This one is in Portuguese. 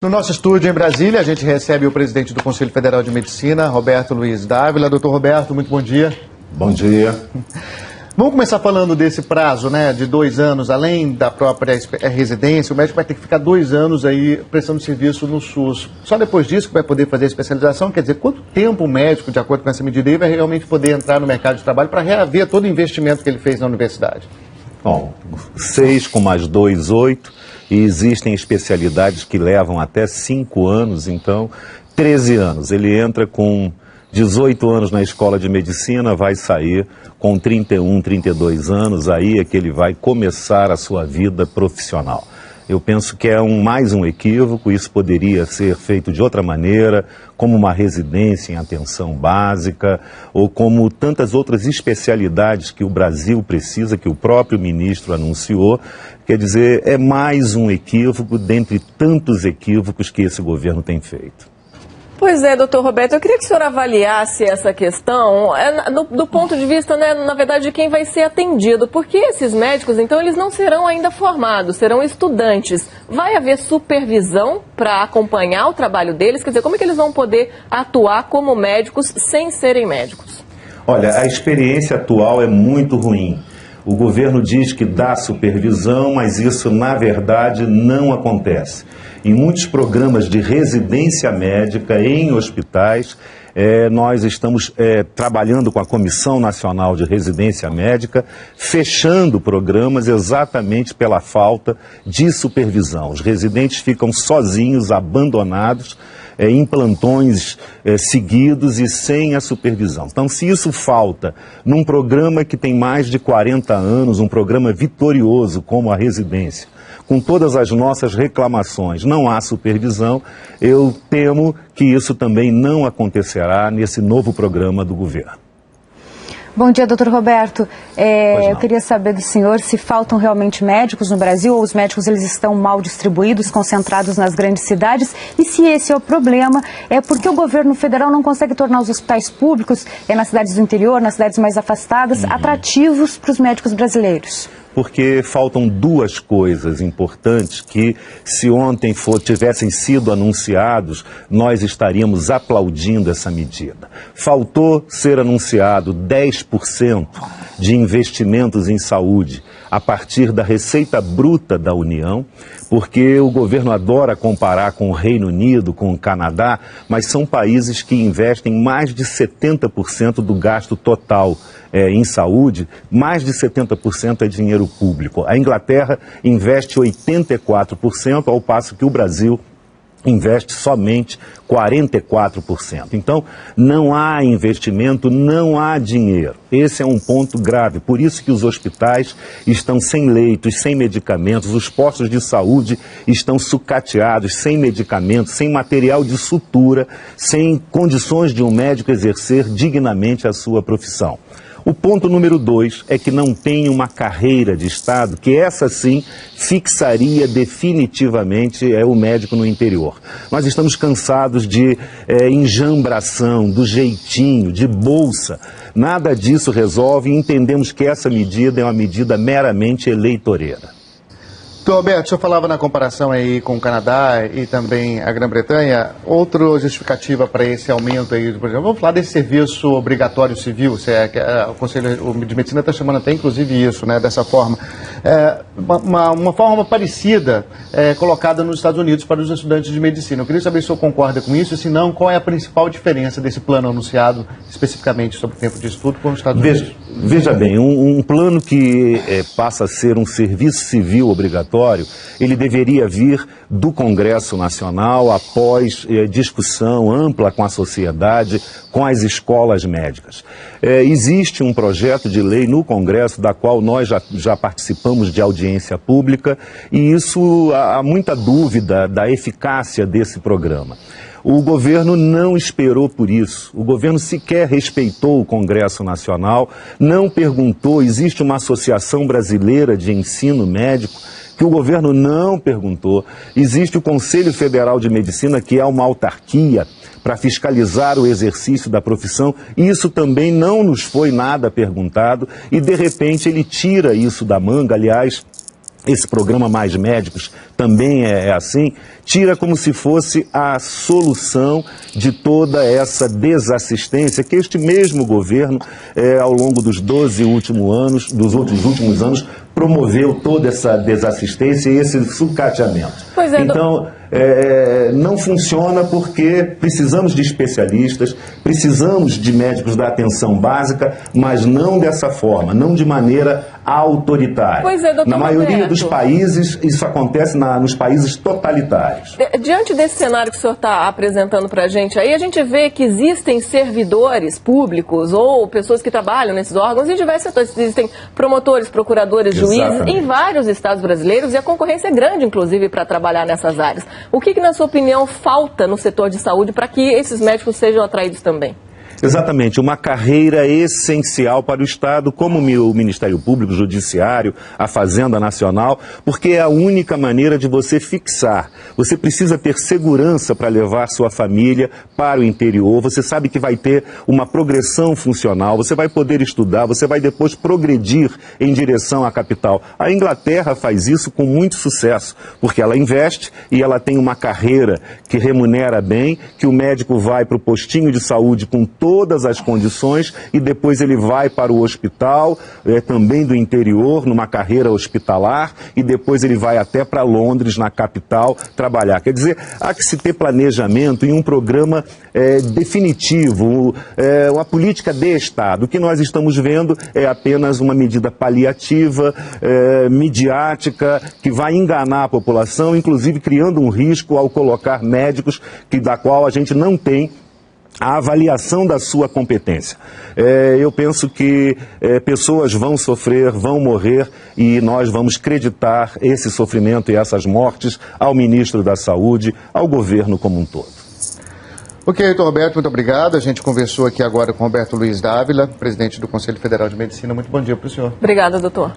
No nosso estúdio em Brasília, a gente recebe o presidente do Conselho Federal de Medicina, Roberto Luiz Dávila. Doutor Roberto, muito bom dia. Bom dia. Vamos começar falando desse prazo, né, de 2 anos, além da própria residência, o médico vai ter que ficar 2 anos aí prestando serviço no SUS. Só depois disso que vai poder fazer a especialização, quer dizer, quanto tempo o médico, de acordo com essa medida aí, vai realmente poder entrar no mercado de trabalho para reaver todo o investimento que ele fez na universidade? Bom, 6 com mais 2, 8, e existem especialidades que levam até 5 anos, então 13 anos. Ele entra com 18 anos na escola de medicina, vai sair com 31, 32 anos, aí é que ele vai começar a sua vida profissional. Eu penso que é mais um equívoco, isso poderia ser feito de outra maneira, como uma residência em atenção básica, ou como tantas outras especialidades que o Brasil precisa, que o próprio ministro anunciou. Quer dizer, é mais um equívoco dentre tantos equívocos que esse governo tem feito. Pois é, doutor Roberto, eu queria que o senhor avaliasse essa questão do ponto de vista, né, na verdade, de quem vai ser atendido, porque esses médicos, então, eles não serão ainda formados, serão estudantes. Vai haver supervisão para acompanhar o trabalho deles? Quer dizer, como é que eles vão poder atuar como médicos sem serem médicos? Olha, a experiência atual é muito ruim. O governo diz que dá supervisão, mas isso, na verdade, não acontece. Em muitos programas de residência médica em hospitais, nós estamos trabalhando com a Comissão Nacional de Residência Médica, fechando programas exatamente pela falta de supervisão. Os residentes ficam sozinhos, abandonados, em plantões seguidos e sem a supervisão. Então, se isso falta num programa que tem mais de 40 anos, um programa vitorioso como a residência, com todas as nossas reclamações, não há supervisão, eu temo que isso também não acontecerá nesse novo programa do governo. Bom dia, doutor Roberto. Eu queria saber do senhor se faltam realmente médicos no Brasil ou os médicos eles estão mal distribuídos, concentrados nas grandes cidades, e se esse é o problema, é porque o governo federal não consegue tornar os hospitais públicos, nas cidades do interior, nas cidades mais afastadas, atrativos para os médicos brasileiros. Porque faltam 2 coisas importantes que, se ontem tivessem sido anunciados, nós estaríamos aplaudindo essa medida. Faltou ser anunciado 10% de investimentos em saúde a partir da receita bruta da União, porque o governo adora comparar com o Reino Unido, com o Canadá, mas são países que investem mais de 70% do gasto total em saúde, mais de 70% é dinheiro público. A Inglaterra investe 84%, ao passo que o Brasil investe somente 44%. Então, não há investimento, não há dinheiro. Esse é um ponto grave. Por isso que os hospitais estão sem leitos, sem medicamentos, os postos de saúde estão sucateados, sem medicamentos, sem material de sutura, sem condições de um médico exercer dignamente a sua profissão. O ponto número 2 é que não tem uma carreira de Estado, que essa sim fixaria definitivamente o médico no interior. Nós estamos cansados de enjambração, do jeitinho, de bolsa. Nada disso resolve e entendemos que essa medida é uma medida meramente eleitoreira. Doutor Roberto, o senhor falava na comparação aí com o Canadá e também a Grã-Bretanha. Outra justificativa para esse aumento aí, por exemplo, vamos falar desse serviço obrigatório civil, o Conselho de Medicina está chamando até inclusive isso, né, dessa forma. Uma forma parecida colocada nos Estados Unidos para os estudantes de medicina. Eu queria saber se o senhor concorda com isso e se não, qual é a principal diferença desse plano anunciado especificamente sobre o tempo de estudo com os Estados Unidos? Veja bem, um plano que passa a ser um serviço civil obrigatório, ele deveria vir do Congresso Nacional após discussão ampla com a sociedade, com as escolas médicas. Existe um projeto de lei no Congresso, da qual nós já participamos de audiência pública, e isso há muita dúvida da eficácia desse programa. O governo não esperou por isso, o governo sequer respeitou o Congresso Nacional, não perguntou, existe uma Associação Brasileira de Ensino Médico, que o governo não perguntou. Existe o Conselho Federal de Medicina, que é uma autarquia para fiscalizar o exercício da profissão. Isso também não nos foi nada perguntado e, de repente, ele tira isso da manga. Aliás, esse programa Mais Médicos também é assim, tira como se fosse a solução de toda essa desassistência que este mesmo governo, ao longo dos 12 últimos anos, promoveu toda essa desassistência e esse sucateamento. Pois é, então, não funciona porque precisamos de especialistas, precisamos de médicos da atenção básica, mas não dessa forma, não de maneira autoritária. Pois é, doutor Na maioria Roberto, dos países, isso acontece nos países totalitários. Diante desse cenário que o senhor está apresentando para a gente aí, a gente vê que existem servidores públicos ou pessoas que trabalham nesses órgãos em diversos setores. Existem promotores, procuradores, juízes em vários estados brasileiros e a concorrência é grande, inclusive, para trabalhar nessas áreas. O que, na sua opinião, falta no setor de saúde para que esses médicos sejam atraídos também? Exatamente, uma carreira essencial para o Estado, como o Ministério Público, o Judiciário, a Fazenda Nacional, porque é a única maneira de você fixar. Você precisa ter segurança para levar sua família para o interior, você sabe que vai ter uma progressão funcional, você vai poder estudar, você vai depois progredir em direção à capital. A Inglaterra faz isso com muito sucesso, porque ela investe e ela tem uma carreira que remunera bem, que o médico vai para o postinho de saúde com todas as condições e depois ele vai para o hospital, também do interior, numa carreira hospitalar, e depois ele vai até para Londres, na capital, trabalhar. Quer dizer, há que se ter planejamento em um programa definitivo, uma política de Estado. O que nós estamos vendo é apenas uma medida paliativa, midiática, que vai enganar a população, inclusive criando um risco ao colocar médicos da qual a gente não tem a avaliação da sua competência. Eu penso que pessoas vão sofrer, vão morrer e nós vamos creditar esse sofrimento e essas mortes ao ministro da Saúde, ao governo como um todo. Ok, doutor Roberto, muito obrigado. A gente conversou aqui agora com Roberto Luiz Dávila, presidente do Conselho Federal de Medicina. Muito bom dia para o senhor. Obrigada, doutor.